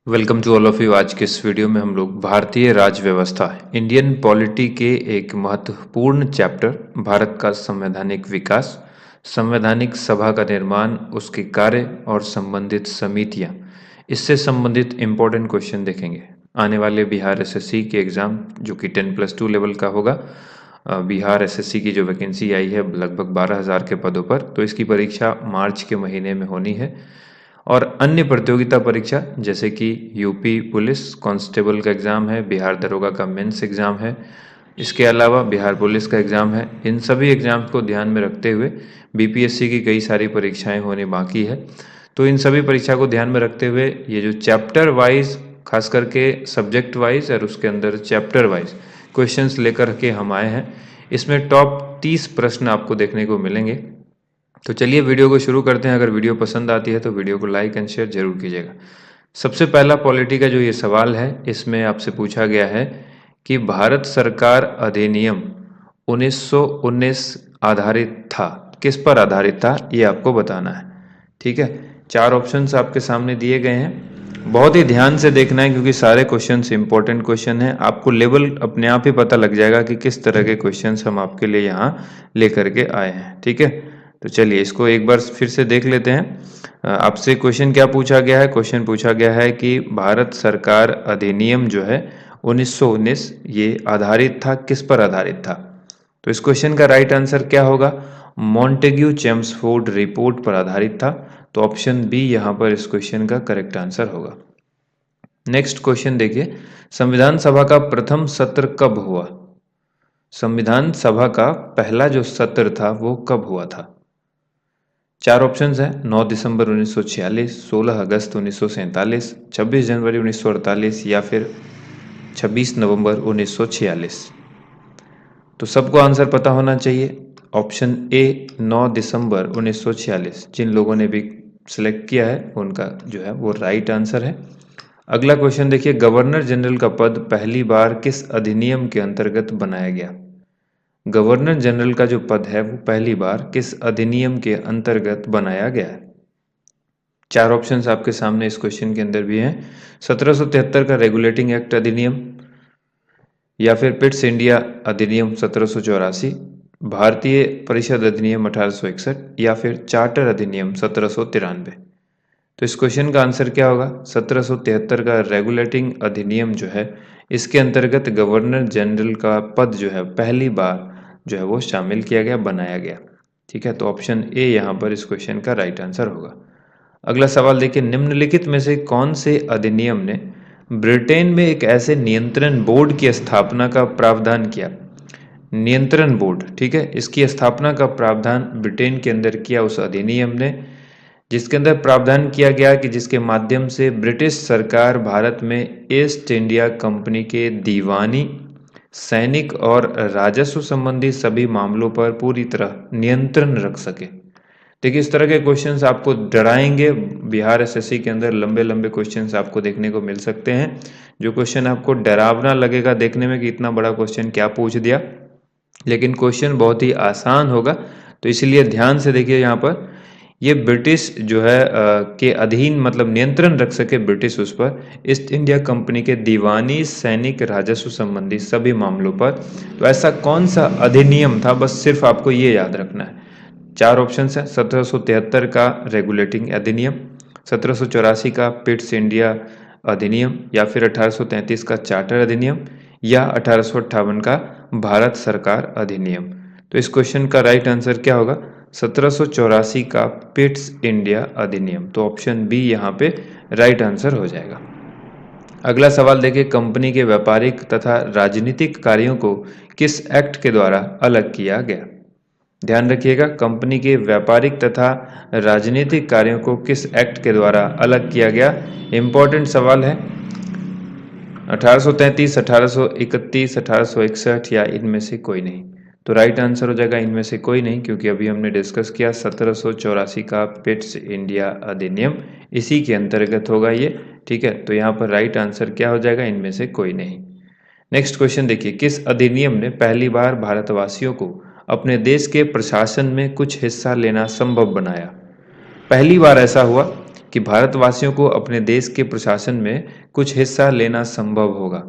Welcome to all of you. आज के इस वीडियो में हम लोग भारतीय राज्य व्यवस्था इंडियन पॉलिटी के एक महत्वपूर्ण चैप्टर भारत का संवैधानिक विकास, संवैधानिक सभा का निर्माण, उसके कार्य और संबंधित समितियां, इससे संबंधित इम्पोर्टेंट क्वेश्चन देखेंगे। आने वाले बिहार एसएससी के एग्ज़ाम जो कि 10+2 लेवल का होगा, बिहार एसएससी की जो वैकेंसी आई है लगभग 12,000 के पदों पर, तो इसकी परीक्षा मार्च के महीने में होनी है। और अन्य प्रतियोगिता परीक्षा जैसे कि यूपी पुलिस कांस्टेबल का एग्ज़ाम है, बिहार दरोगा का मेंस एग्ज़ाम है, इसके अलावा बिहार पुलिस का एग्ज़ाम है। इन सभी एग्ज़ाम्स को ध्यान में रखते हुए बीपीएससी की कई सारी परीक्षाएं होने बाकी है, तो इन सभी परीक्षा को ध्यान में रखते हुए ये जो चैप्टर वाइज, खास करके सब्जेक्ट वाइज और उसके अंदर चैप्टर वाइज क्वेश्चंस लेकर के हम आए हैं। इसमें टॉप 30 प्रश्न आपको देखने को मिलेंगे। तो चलिए वीडियो को शुरू करते हैं। अगर वीडियो पसंद आती है तो वीडियो को लाइक एंड शेयर जरूर कीजिएगा। सबसे पहला पॉलिटी का जो ये सवाल है, इसमें आपसे पूछा गया है कि भारत सरकार अधिनियम 1919 आधारित था, किस पर आधारित था, ये आपको बताना है। ठीक है, 4 ऑप्शंस आपके सामने दिए गए हैं। बहुत ही ध्यान से देखना है क्योंकि सारे क्वेश्चंस इंपॉर्टेंट क्वेश्चन हैं। आपको लेवल अपने आप ही पता लग जाएगा कि किस तरह के क्वेश्चंस हम आपके लिए यहाँ लेकर के आए हैं। ठीक है, तो चलिए इसको एक बार फिर से देख लेते हैं। आपसे क्वेश्चन क्या पूछा गया है? क्वेश्चन पूछा गया है कि भारत सरकार अधिनियम जो है 1919 ये आधारित था, किस पर आधारित था? तो इस क्वेश्चन का राइट आंसर क्या होगा? मॉन्टेग्यू चेम्सफोर्ड रिपोर्ट पर आधारित था। तो ऑप्शन बी यहाँ पर इस क्वेश्चन का करेक्ट आंसर होगा। नेक्स्ट क्वेश्चन देखिए, संविधान सभा का प्रथम सत्र कब हुआ? संविधान सभा का पहला जो सत्र था वो कब हुआ था? 4 ऑप्शंस हैं, 9 दिसंबर 1946, 16 अगस्त 1947, 26 जनवरी 1948 या फिर 26 नवंबर 1946। तो सबको आंसर पता होना चाहिए। ऑप्शन ए 9 दिसंबर 1946 जिन लोगों ने भी सिलेक्ट किया है उनका जो है वो राइट आंसर है। अगला क्वेश्चन देखिए, गवर्नर जनरल का पद पहली बार किस अधिनियम के अंतर्गत बनाया गया? गवर्नर जनरल का जो पद है वो पहली बार किस अधिनियम के अंतर्गत बनाया गया है? 4 ऑप्शंस आपके सामने इस क्वेश्चन के अंदर भी हैं। 1773 का रेगुलेटिंग एक्ट अधिनियम, या फिर पिट्स इंडिया अधिनियम 1784, भारतीय परिषद अधिनियम 1861 या फिर चार्टर अधिनियम 1793। तो इस क्वेश्चन का आंसर क्या होगा? 1773 का रेगुलेटिंग अधिनियम जो है इसके अंतर्गत गवर्नर जनरल का पद जो है पहली बार जो है वो शामिल किया गया, बनाया गया। ठीक है, तो ऑप्शन ए यहाँ पर इस क्वेश्चन का राइट आंसर होगा। अगला सवाल देखिए, निम्नलिखित में से कौन से अधिनियम ने ब्रिटेन में एक ऐसे नियंत्रण बोर्ड की स्थापना का प्रावधान किया? नियंत्रण बोर्ड, ठीक है, इसकी स्थापना का प्रावधान ब्रिटेन के अंदर किया उस अधिनियम ने, जिसके अंदर प्रावधान किया गया कि जिसके माध्यम से ब्रिटिश सरकार भारत में ईस्ट इंडिया कंपनी के दीवानी, सैनिक और राजस्व संबंधी सभी मामलों पर पूरी तरह नियंत्रण रख सके। देखिए, इस तरह के क्वेश्चंस आपको डराएंगे। बिहार एसएससी के अंदर लंबे लंबे क्वेश्चंस आपको देखने को मिल सकते हैं। जो क्वेश्चन आपको डरावना लगेगा देखने में कि इतना बड़ा क्वेश्चन क्या पूछ दिया, लेकिन क्वेश्चन बहुत ही आसान होगा। तो इसलिए ध्यान से देखिए, यहाँ पर ये ब्रिटिश जो है के अधीन, मतलब नियंत्रण रख सके ब्रिटिश उस पर ईस्ट इंडिया कंपनी के दीवानी, सैनिक, राजस्व संबंधी सभी मामलों पर। तो ऐसा कौन सा अधिनियम था, बस सिर्फ आपको ये याद रखना है। 4 ऑप्शन है, 1773 का रेगुलेटिंग अधिनियम, 1784 का पिट्स इंडिया अधिनियम, या फिर 1833 का चार्टर अधिनियम, या 1858 का भारत सरकार अधिनियम। तो इस क्वेश्चन का राइट आंसर क्या होगा? 1784 का पिट्स इंडिया अधिनियम। तो ऑप्शन बी यहाँ पे राइट आंसर हो जाएगा। अगला सवाल देखिए, कंपनी के व्यापारिक तथा राजनीतिक कार्यों को किस एक्ट के द्वारा अलग किया गया? ध्यान रखिएगा, कंपनी के व्यापारिक तथा राजनीतिक कार्यों को किस एक्ट के द्वारा अलग किया गया? इंपॉर्टेंट सवाल है। 1833, 1831, 1861 या इनमें से कोई नहीं? तो राइट आंसर हो जाएगा इनमें से कोई नहीं, क्योंकि अभी हमने डिस्कस किया 1784 का पिट्स इंडिया अधिनियम, इसी के अंतर्गत होगा ये। ठीक है, तो यहाँ पर राइट आंसर क्या हो जाएगा? इनमें से कोई नहीं। नेक्स्ट क्वेश्चन देखिए, किस अधिनियम ने पहली बार भारतवासियों को अपने देश के प्रशासन में कुछ हिस्सा लेना संभव बनाया? पहली बार ऐसा हुआ कि भारतवासियों को अपने देश के प्रशासन में कुछ हिस्सा लेना संभव होगा।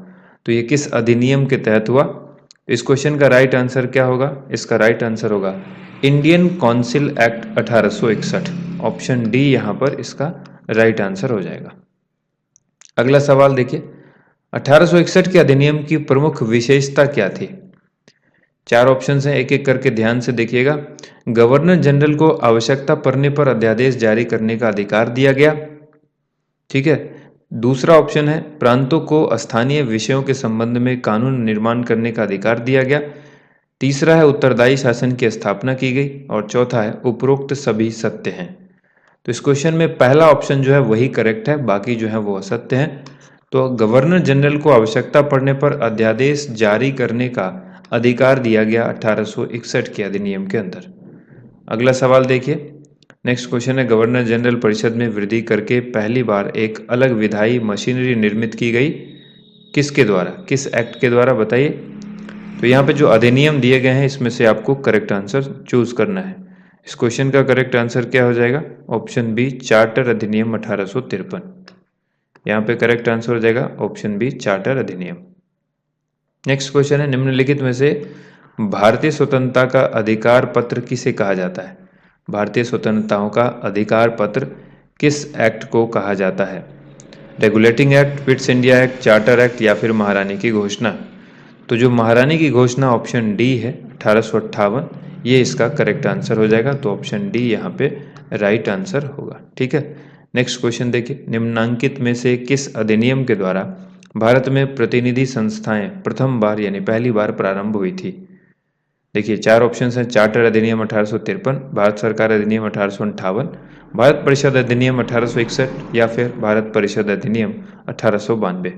तो ये किस अधिनियम के तहत हुआ? इस क्वेश्चन का राइट आंसर क्या होगा? इसका राइट आंसर होगा Indian council act 1861। Option D यहाँ पर इसका राइट आंसर हो जाएगा। अगला सवाल देखिए, 1861 के अधिनियम की प्रमुख विशेषता क्या थी? चार ऑप्शंस हैं, एक एक करके ध्यान से देखिएगा। गवर्नर जनरल को आवश्यकता पड़ने पर अध्यादेश जारी करने का अधिकार दिया गया। ठीक है। दूसरा ऑप्शन है प्रांतों को स्थानीय विषयों के संबंध में कानून निर्माण करने का अधिकार दिया गया। तीसरा है उत्तरदायी शासन की स्थापना की गई। और चौथा है उपरोक्त सभी सत्य हैं। तो इस क्वेश्चन में पहला ऑप्शन जो है वही करेक्ट है, बाकी जो है वो असत्य हैं। तो गवर्नर जनरल को आवश्यकता पड़ने पर अध्यादेश जारी करने का अधिकार दिया गया 1861 के अधिनियम के अंदर। अगला सवाल देखिए, नेक्स्ट क्वेश्चन है गवर्नर जनरल परिषद में वृद्धि करके पहली बार एक अलग विधायी मशीनरी निर्मित की गई, किसके द्वारा, किस एक्ट के द्वारा, बताइए। तो यहाँ पे जो अधिनियम दिए गए हैं इसमें से आपको करेक्ट आंसर चूज करना है। इस क्वेश्चन का करेक्ट आंसर क्या हो जाएगा? ऑप्शन बी चार्टर अधिनियम 1853। यहाँ पे करेक्ट आंसर हो जाएगा ऑप्शन बी चार्टर अधिनियम। नेक्स्ट क्वेश्चन है निम्नलिखित में से भारतीय स्वतंत्रता का अधिकार पत्र किसे कहा जाता है? भारतीय स्वतंत्रताओं का अधिकार पत्र किस एक्ट को कहा जाता है? Regulating act, fits India act, charter act या फिर महारानी की घोषणा? तो जो महारानी की घोषणा ऑप्शन डी है 1858, ये इसका करेक्ट आंसर हो जाएगा। तो ऑप्शन डी यहाँ पे राइट आंसर होगा। ठीक है। नेक्स्ट क्वेश्चन देखिए, निम्नांकित में से किस अधिनियम के द्वारा भारत में प्रतिनिधि संस्थाएं प्रथम बार यानी पहली बार प्रारंभ हुई थी? देखिए चार ऑप्शंस हैं, चार्टर अधिनियम 1853, भारत सरकार अधिनियम 1858, भारत परिषद अधिनियम 1861 या फिर भारत परिषद अधिनियम 1892।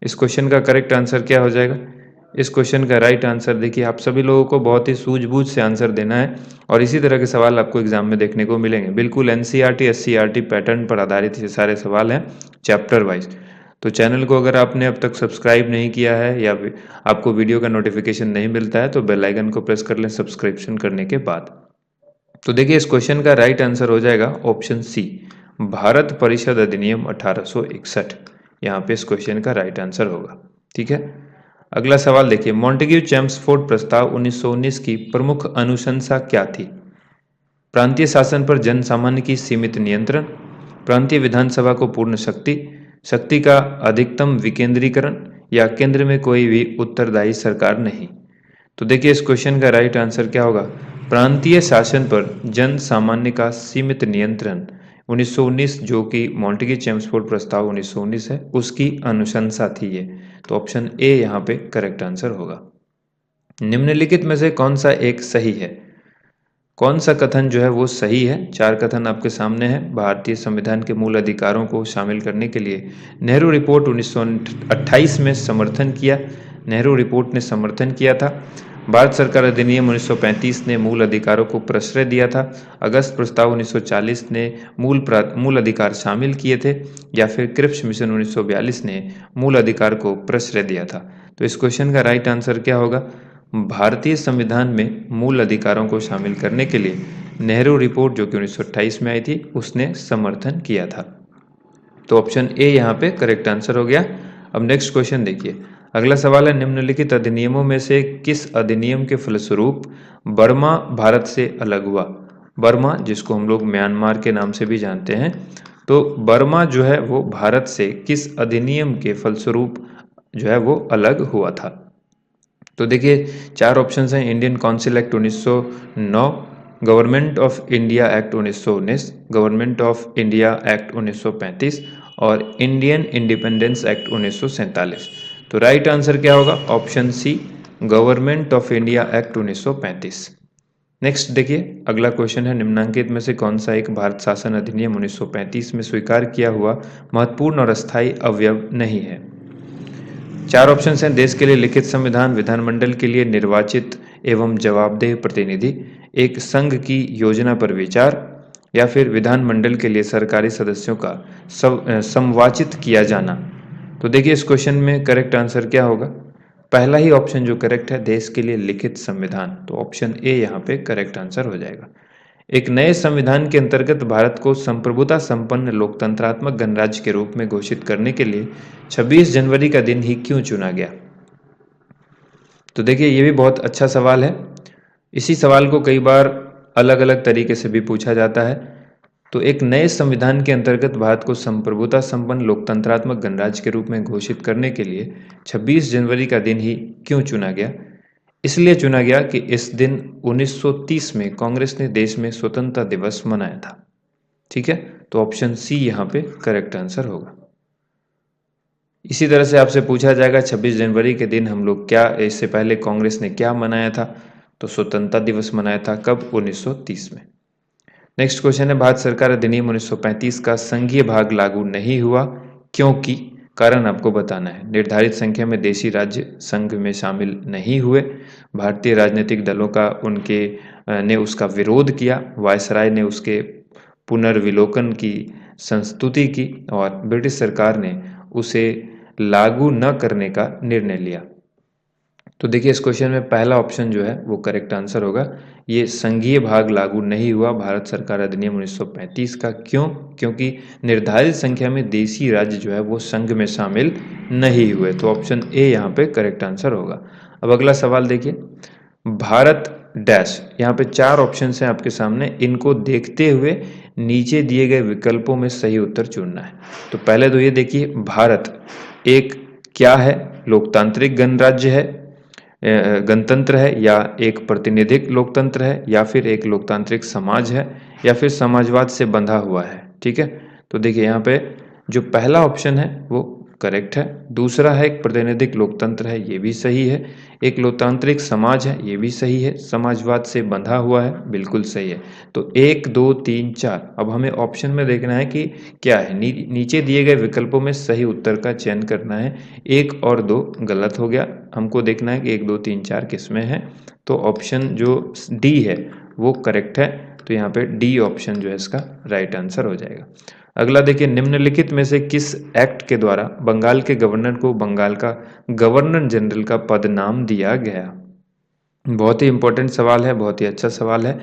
इस क्वेश्चन का करेक्ट आंसर क्या हो जाएगा? इस क्वेश्चन का राइट आंसर देखिए, आप सभी लोगों को बहुत ही सूझबूझ से आंसर देना है और इसी तरह के सवाल आपको एग्जाम में देखने को मिलेंगे। बिल्कुल एनसीईआरटी एससीईआरटी पैटर्न पर आधारित ये सारे सवाल हैं चैप्टर वाइज। तो चैनल को अगर आपने अब तक सब्सक्राइब नहीं किया है या आपको वीडियो का नोटिफिकेशन नहीं मिलता है तो बेल आइकन को प्रेस कर लें सब्सक्रिप्शन करने के बाद। तो देखिए इस क्वेश्चन का राइट आंसर हो जाएगा ऑप्शन सी भारत परिषद अधिनियम 1861। यहाँ पे इस क्वेश्चन का राइट आंसर होगा। ठीक है। अगला सवाल देखिए, मॉन्टेग्यू चेम्सफोर्ड प्रस्ताव 1919 की प्रमुख अनुशंसा क्या थी? प्रांतीय शासन पर जन सामान्य की सीमित नियंत्रण, प्रांतीय विधानसभा को पूर्ण शक्ति, शक्ति का अधिकतम विकेंद्रीकरण या केंद्र में कोई भी उत्तरदायी सरकार नहीं। तो देखिए इस क्वेश्चन का राइट आंसर क्या होगा? प्रांतीय शासन पर जन सामान्य का सीमित नियंत्रण 1919 जो कि मॉन्टेग्यू चेम्सफोर्ड प्रस्ताव 1919 है उसकी अनुशंसा थी ये। तो ऑप्शन ए यहाँ पे करेक्ट आंसर होगा। निम्नलिखित में से कौन सा एक सही है? कौन सा कथन जो है वो सही है? चार कथन आपके सामने है। भारतीय संविधान के मूल अधिकारों को शामिल करने के लिए नेहरू रिपोर्ट 1928 में समर्थन किया। नेहरू रिपोर्ट ने समर्थन किया था। भारत सरकार अधिनियम 1935 ने मूल अधिकारों को प्रश्रय दिया था। अगस्त प्रस्ताव 1940 ने मूल अधिकार शामिल किए थे या फिर क्रिप्स मिशन 1942 ने मूल अधिकार को प्रश्रय दिया था। तो इस क्वेश्चन का राइट आंसर क्या होगा? भारतीय संविधान में मूल अधिकारों को शामिल करने के लिए नेहरू रिपोर्ट जो कि 1928 में आई थी उसने समर्थन किया था। तो ऑप्शन ए यहाँ पे करेक्ट आंसर हो गया। अब नेक्स्ट क्वेश्चन देखिए, अगला सवाल है निम्नलिखित अधिनियमों में से किस अधिनियम के फलस्वरूप बर्मा भारत से अलग हुआ? बर्मा जिसको हम लोग म्यांमार के नाम से भी जानते हैं, तो बर्मा जो है वो भारत से किस अधिनियम के फलस्वरूप जो है वो अलग हुआ था? तो देखिए चार ऑप्शंस हैं, Indian council act 1909, government of India act 1919, government of India Act 1935 और इंडियन इंडिपेंडेंस एक्ट 1947। तो राइट आंसर क्या होगा? Option C Government of India Act 1935। Next देखिए अगला क्वेश्चन है, निम्नांकित में से कौन सा एक भारत शासन अधिनियम 1935 में स्वीकार किया हुआ महत्वपूर्ण और अस्थायी अवयव नहीं है? चार ऑप्शन हैं, देश के लिए लिखित संविधान, विधानमंडल के लिए निर्वाचित एवं जवाबदेह प्रतिनिधि, एक संघ की योजना पर विचार या फिर विधानमंडल के लिए सरकारी सदस्यों का संवाचित किया जाना। तो देखिए इस क्वेश्चन में करेक्ट आंसर क्या होगा? पहला ही ऑप्शन जो करेक्ट है, देश के लिए लिखित संविधान। तो ऑप्शन ए यहाँ पे करेक्ट आंसर हो जाएगा। एक नए संविधान के अंतर्गत भारत को संप्रभुता संपन्न लोकतंत्रात्मक गणराज्य के रूप में घोषित करने के लिए 26 जनवरी का दिन ही क्यों चुना गया? तो देखिए, ये भी बहुत अच्छा सवाल है। इसी सवाल को कई बार अलग अलग तरीके से भी पूछा जाता है। तो एक नए संविधान के अंतर्गत भारत को संप्रभुता संपन्न लोकतंत्रात्मक गणराज्य के रूप में घोषित करने के लिए 26 जनवरी का दिन ही क्यों चुना गया? इसलिए चुना गया कि इस दिन 1930 में कांग्रेस ने देश में स्वतंत्रता दिवस मनाया था। ठीक है, तो ऑप्शन सी यहाँ पे करेक्ट आंसर होगा। इसी तरह से आपसे पूछा जाएगा 26 जनवरी के दिन हम लोग क्या, इससे पहले कांग्रेस ने क्या मनाया था? तो स्वतंत्रता दिवस मनाया था। कब? 1930 में। नेक्स्ट क्वेश्चन है, भारत सरकार अधिनियम 1935 का संघीय भाग लागू नहीं हुआ क्योंकि? कारण आपको बताना है। निर्धारित संख्या में देशी राज्य संघ में शामिल नहीं हुए, भारतीय राजनीतिक दलों का ने उसका विरोध किया, वायसराय ने उसके पुनर्विलोकन की संस्तुति की और ब्रिटिश सरकार ने उसे लागू न करने का निर्णय लिया। तो देखिए, इस क्वेश्चन में पहला ऑप्शन जो है वो करेक्ट आंसर होगा। ये संघीय भाग लागू नहीं हुआ भारत सरकार अधिनियम 1935 का। क्यों? क्योंकि निर्धारित संख्या में देशी राज्य जो है वो संघ में शामिल नहीं हुए। तो ऑप्शन ए यहाँ पे करेक्ट आंसर होगा। अब अगला सवाल देखिए, भारत डैश, यहाँ पे 4 ऑप्शन हैं आपके सामने। इनको देखते हुए नीचे दिए गए विकल्पों में सही उत्तर चुनना है। तो पहले तो ये देखिए, भारत एक क्या है? लोकतांत्रिक गणराज्य है, गणतंत्र है, या एक प्रातिनिधिक लोकतंत्र है, या फिर एक लोकतांत्रिक समाज है, या फिर समाजवाद से बंधा हुआ है। ठीक है, तो देखिए यहाँ पे जो पहला ऑप्शन है वो करेक्ट है। दूसरा है एक प्रातिनिधिक लोकतंत्र है, ये भी सही है। एक लोकतांत्रिक समाज है, ये भी सही है। समाजवाद से बंधा हुआ है, बिल्कुल सही है। तो 1 2 3 4, अब हमें ऑप्शन में देखना है कि क्या है। नीचे दिए गए विकल्पों में सही उत्तर का चयन करना है। 1 और 2 गलत हो गया, हमको देखना है कि 1 2 3 4 किस में है। तो ऑप्शन जो डी है वो करेक्ट है। तो यहाँ पे डी ऑप्शन जो है इसका राइट आंसर हो जाएगा। अगला देखिए, निम्नलिखित में से किस एक्ट के द्वारा बंगाल के गवर्नर को बंगाल का गवर्नर जनरल का पद नाम दिया गया? बहुत ही इंपॉर्टेंट सवाल है, बहुत ही अच्छा सवाल है।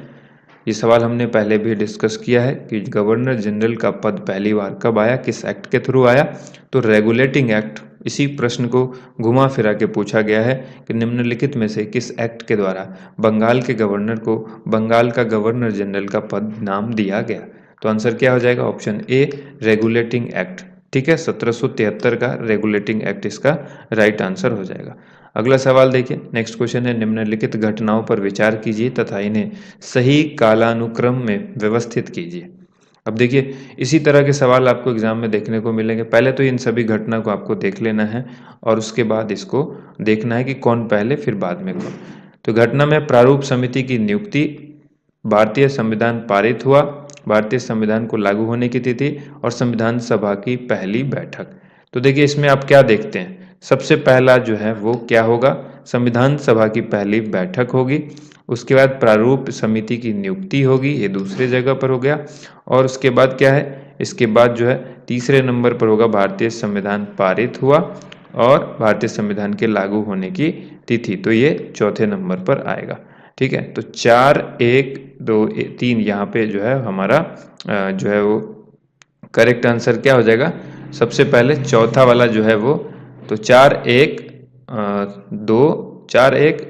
ये सवाल हमने पहले भी डिस्कस किया है कि गवर्नर जनरल का पद पहली बार कब आया, किस एक्ट के थ्रू आया? तो रेगुलेटिंग एक्ट। इसी प्रश्न को घुमा फिरा के पूछा गया है कि निम्नलिखित में से किस एक्ट के द्वारा बंगाल के गवर्नर को बंगाल का गवर्नर जनरल का पद नाम दिया गया? तो आंसर क्या हो जाएगा? Option A, regulating act. ठीक है, 1773 का रेगुलेटिंग एक्ट इसका राइट आंसर हो जाएगा। अगला सवाल देखिए, नेक्स्ट क्वेश्चन है, निम्नलिखित घटनाओं पर विचार कीजिए तथा इन्हें सही कालानुक्रम में व्यवस्थित कीजिए। अब देखिए, इसी तरह के सवाल आपको एग्जाम में देखने को मिलेंगे। पहले तो इन सभी घटना को आपको देख लेना है और उसके बाद इसको देखना है कि कौन पहले फिर बाद में कौन। तो घटना में प्रारूप समिति की नियुक्ति, भारतीय संविधान पारित हुआ, भारतीय संविधान को लागू होने की तिथि और संविधान सभा की पहली बैठक। तो देखिए, इसमें आप क्या देखते हैं? सबसे पहला जो है वो क्या होगा? संविधान सभा की पहली बैठक होगी। उसके बाद प्रारूप समिति की नियुक्ति होगी, ये दूसरे जगह पर हो गया। और उसके बाद क्या है? इसके बाद जो है तीसरे नंबर पर होगा भारतीय संविधान पारित हुआ और भारतीय संविधान के लागू होने की तिथि। तो ये चौथे नंबर पर आएगा। ठीक है, तो 4 1 2 3 यहाँ पे जो है हमारा जो है वो करेक्ट आंसर क्या हो जाएगा? सबसे पहले चौथा वाला जो है वो, तो 4 1 2 4 1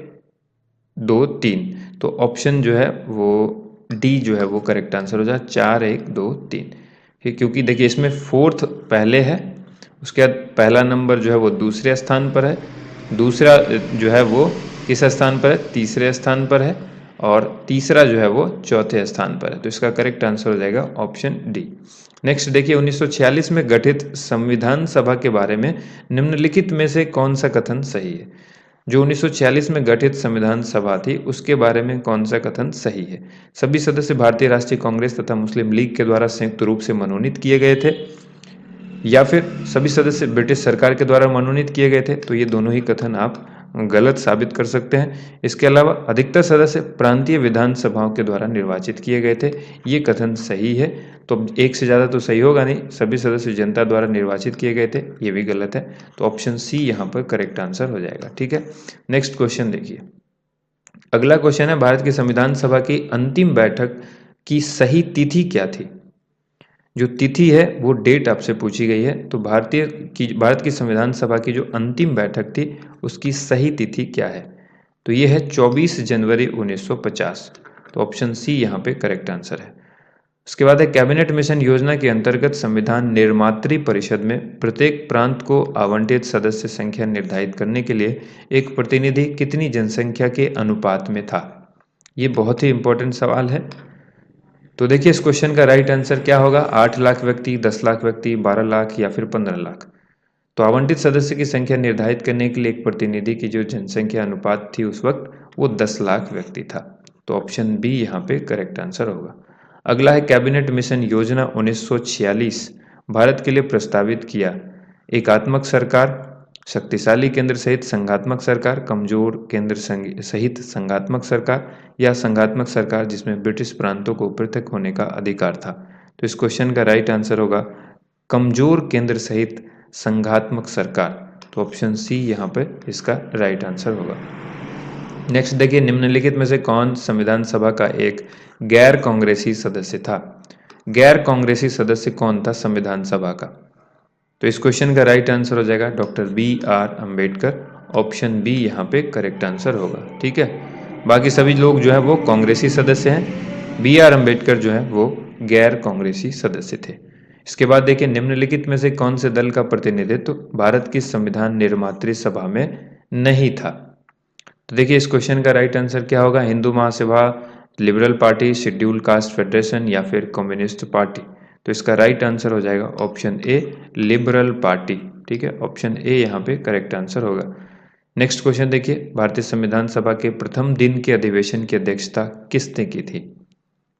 2 3, तो ऑप्शन जो है वो डी जो है वो करेक्ट आंसर हो जाए, 4 1 2 3। क्योंकि देखिए, इसमें फोर्थ पहले है, उसके बाद पहला नंबर जो है वो दूसरे स्थान पर है, दूसरा जो है वो किस स्थान पर है? तीसरे स्थान पर है, और तीसरा जो है वो चौथे स्थान पर है। तो इसका करेक्ट आंसर हो जाएगा ऑप्शन डी। नेक्स्ट देखिए, 1946 में गठित संविधान सभा के बारे में निम्नलिखित में से कौन सा कथन सही है? जो 1946 में गठित संविधान सभा थी उसके बारे में कौन सा कथन सही है? सभी सदस्य भारतीय राष्ट्रीय कांग्रेस तथा मुस्लिम लीग के द्वारा संयुक्त रूप से मनोनीत किए गए थे, या फिर सभी सदस्य ब्रिटिश सरकार के द्वारा मनोनीत किए गए थे? तो ये दोनों ही कथन आप गलत साबित कर सकते हैं। इसके अलावा अधिकतर सदस्य प्रांतीय विधानसभाओं के द्वारा निर्वाचित किए गए थे, ये कथन सही है। तो एक से ज़्यादा तो सही होगा नहीं, सभी सदस्य जनता द्वारा निर्वाचित किए गए थे, ये भी गलत है। तो ऑप्शन सी यहाँ पर करेक्ट आंसर हो जाएगा। ठीक है, नेक्स्ट क्वेश्चन देखिए। अगला क्वेश्चन है, भारत की संविधान सभा की अंतिम बैठक की सही तिथि क्या थी? जो तिथि है वो डेट आपसे पूछी गई है। तो भारत की संविधान सभा की जो अंतिम बैठक थी उसकी सही तिथि क्या है? तो ये है 24 जनवरी 1950। तो ऑप्शन सी यहाँ पे करेक्ट आंसर है। उसके बाद है कैबिनेट मिशन योजना के अंतर्गत संविधान निर्मात्री परिषद में प्रत्येक प्रांत को आवंटित सदस्य संख्या निर्धारित करने के लिए एक प्रतिनिधि कितनी जनसंख्या के अनुपात में था? ये बहुत ही इंपॉर्टेंट सवाल है। तो देखिए इस क्वेश्चन का राइट आंसर क्या होगा? 8 लाख व्यक्ति, 10 लाख व्यक्ति, 12 लाख या फिर 15 लाख। तो आवंटित सदस्य की संख्या निर्धारित करने के लिए एक प्रतिनिधि की जो जनसंख्या अनुपात थी उस वक्त वो 10 लाख व्यक्ति था। तो ऑप्शन बी यहाँ पे करेक्ट आंसर होगा। अगला है कैबिनेट मिशन योजना 1946 भारत के लिए प्रस्तावित किया एकात्मक सरकार, शक्तिशाली केंद्र सहित संघात्मक सरकार, कमजोर केंद्र सहित संघात्मक सरकार या संघात्मक सरकार जिसमें ब्रिटिश प्रांतों को पृथक होने का अधिकार था। तो इस क्वेश्चन का राइट आंसर होगा कमजोर केंद्र सहित संघात्मक सरकार। तो ऑप्शन सी यहाँ पे इसका राइट आंसर होगा। नेक्स्ट देखिए निम्नलिखित में से कौन संविधान सभा का एक गैर कांग्रेसी सदस्य था? गैर कांग्रेसी सदस्य कौन था संविधान सभा का? तो इस क्वेश्चन का राइट आंसर हो जाएगा doctor B R Ambedkar. Option B यहाँ पे करेक्ट आंसर होगा। ठीक है, बाकी सभी लोग जो है वो कांग्रेसी सदस्य हैं, बी आर अम्बेडकर जो है वो गैर कांग्रेसी सदस्य थे। इसके बाद देखिए निम्नलिखित में से कौन से दल का प्रतिनिधित्व भारत की संविधान निर्मात्री सभा में नहीं था? तो देखिए इस क्वेश्चन का राइट आंसर क्या होगा? Hindu Mahasabha, Liberal Party, Schedule Caste Federation या फिर कम्युनिस्ट पार्टी। तो इसका राइट आंसर हो जाएगा ऑप्शन ए लिबरल पार्टी। ठीक है, ऑप्शन ए यहाँ पे करेक्ट आंसर होगा। नेक्स्ट क्वेश्चन देखिए भारतीय संविधान सभा के प्रथम दिन के अधिवेशन की अध्यक्षता किसने की थी?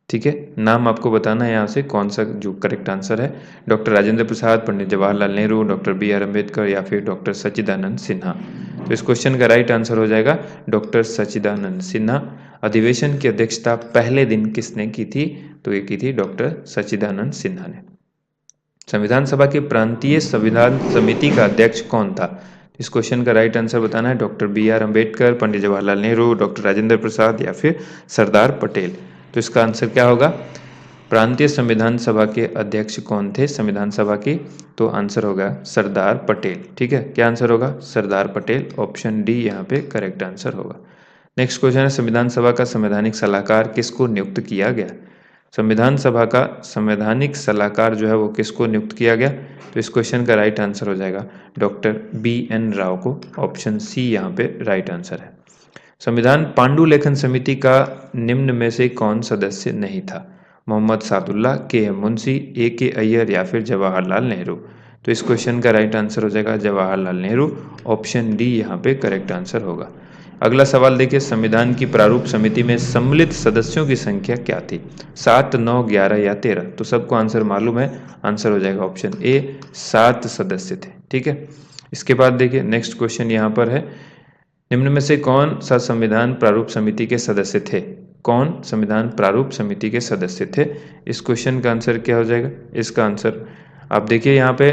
ठीक है, नाम आपको बताना है यहाँ से कौन सा जो करेक्ट आंसर है। Doctor Rajendra Prasad, Pandit Jawaharlal Nehru, doctor B R Ambedkar या फिर डॉक्टर सच्चिदानंद सिन्हा। तो इस क्वेश्चन का राइट आंसर हो जाएगा डॉक्टर सच्चिदानंद सिन्हा। अधिवेशन की अध्यक्षता पहले दिन किसने की थी? तो ये की थी डॉक्टर सच्चिदानंद सिन्हा ने। संविधान सभा की प्रांतीय संविधान समिति का अध्यक्ष कौन था? इस क्वेश्चन का राइट आंसर बताना है doctor B R Ambedkar, Pandit Jawaharlal Nehru, doctor Rajendra Prasad या फिर सरदार पटेल। तो इसका आंसर क्या होगा? प्रांतीय संविधान सभा के अध्यक्ष कौन थे संविधान सभा की? तो आंसर होगा सरदार पटेल। ठीक है, क्या आंसर होगा? सरदार पटेल। ऑप्शन डी यहाँ पे करेक्ट आंसर होगा। नेक्स्ट क्वेश्चन है संविधान सभा का संवैधानिक सलाहकार किसको नियुक्त किया गया? संविधान सभा का संवैधानिक सलाहकार जो है वो किसको नियुक्त किया गया? तो इस क्वेश्चन का राइट आंसर हो जाएगा डॉक्टर बी एन राव को। ऑप्शन सी यहाँ पे राइट आंसर है। संविधान पांडुलेखन समिति का निम्न में से कौन सदस्य नहीं था? मोहम्मद सादुल्ला, के एम मुंशी, ए के अय्यर या फिर जवाहरलाल नेहरू। तो इस क्वेश्चन का राइट आंसर हो जाएगा जवाहरलाल नेहरू। ऑप्शन डी यहाँ पे करेक्ट आंसर होगा। अगला सवाल देखिए संविधान की प्रारूप समिति में सम्मिलित सदस्यों की संख्या क्या थी? 7, 9, 11 या 13? तो सबको आंसर मालूम है, आंसर हो जाएगा ऑप्शन ए 7 सदस्य थे। ठीक है, इसके बाद देखिए नेक्स्ट क्वेश्चन यहाँ पर है निम्न में से कौन सा संविधान प्रारूप समिति के सदस्य थे? कौन संविधान प्रारूप समिति के सदस्य थे? इस क्वेश्चन का आंसर क्या हो जाएगा? इसका आंसर आप देखिए यहाँ पे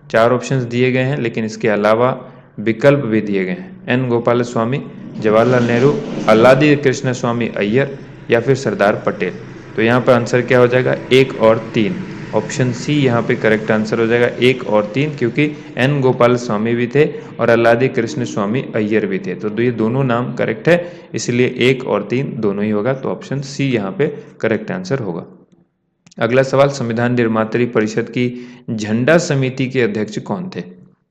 4 ऑप्शंस दिए गए हैं लेकिन इसके अलावा विकल्प भी दिए गए हैं। एन गोपाल स्वामी, जवाहरलाल नेहरू, अल्लादी कृष्ण स्वामी अय्यर या फिर सरदार पटेल। तो यहाँ पर आंसर क्या हो जाएगा? 1 और 3। ऑप्शन सी यहाँ पे करेक्ट आंसर हो जाएगा 1 और 3, क्योंकि एन गोपाल स्वामी भी थे और अल्लादी कृष्ण स्वामी अय्यर भी थे। तो ये दोनों नाम करेक्ट है, इसलिए 1 और 3 दोनों ही होगा। तो ऑप्शन सी यहाँ पे करेक्ट आंसर होगा। अगला सवाल संविधान निर्मात्री परिषद की झंडा समिति के अध्यक्ष कौन थे?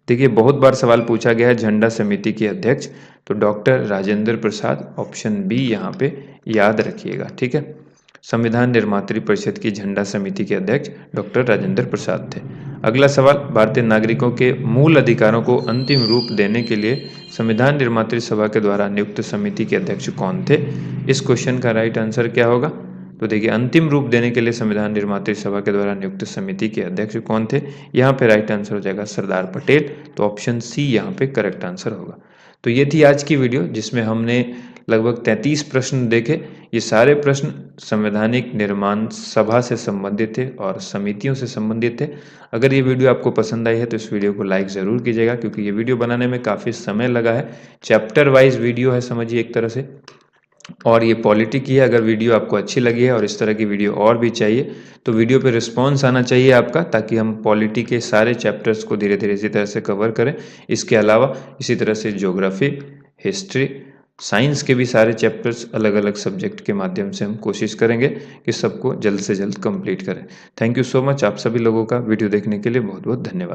देखिए बहुत बार सवाल पूछा गया है झंडा समिति के अध्यक्ष, तो डॉक्टर राजेंद्र प्रसाद। ऑप्शन बी यहाँ पे याद रखिएगा। ठीक है, संविधान निर्मात्री परिषद की झंडा समिति के अध्यक्ष डॉक्टर राजेंद्र प्रसाद थे। अगला सवाल भारतीय नागरिकों के मूल अधिकारों को अंतिम रूप देने के लिए संविधान निर्मात्री सभा के द्वारा नियुक्त समिति के अध्यक्ष कौन थे? इस क्वेश्चन का राइट आंसर क्या होगा? तो देखिए अंतिम रूप देने के लिए संविधान निर्मात्री सभा के द्वारा नियुक्त समिति के अध्यक्ष कौन थे? यहाँ पे राइट आंसर हो जाएगा सरदार पटेल। तो ऑप्शन सी यहाँ पे करेक्ट आंसर होगा। तो ये थी आज की वीडियो जिसमें हमने लगभग 33 प्रश्न देखे। ये सारे प्रश्न संवैधानिक निर्माण सभा से संबंधित थे और समितियों से संबंधित थे। अगर ये वीडियो आपको पसंद आई है तो इस वीडियो को लाइक ज़रूर कीजिएगा, क्योंकि ये वीडियो बनाने में काफ़ी समय लगा है। चैप्टर वाइज वीडियो है समझिए एक तरह से, और ये पॉलिटी की है। अगर वीडियो आपको अच्छी लगी है और इस तरह की वीडियो और भी चाहिए तो वीडियो पे रिस्पॉन्स आना चाहिए आपका, ताकि हम पॉलिटी के सारे चैप्टर्स को धीरे धीरे इसी तरह से कवर करें। इसके अलावा इसी तरह से ज्योग्राफी, हिस्ट्री, साइंस के भी सारे चैप्टर्स अलग अलग सब्जेक्ट के माध्यम से हम कोशिश करेंगे कि सबको जल्द से जल्द कंप्लीट करें। Thank you so much. आप सभी लोगों का वीडियो देखने के लिए बहुत बहुत धन्यवाद।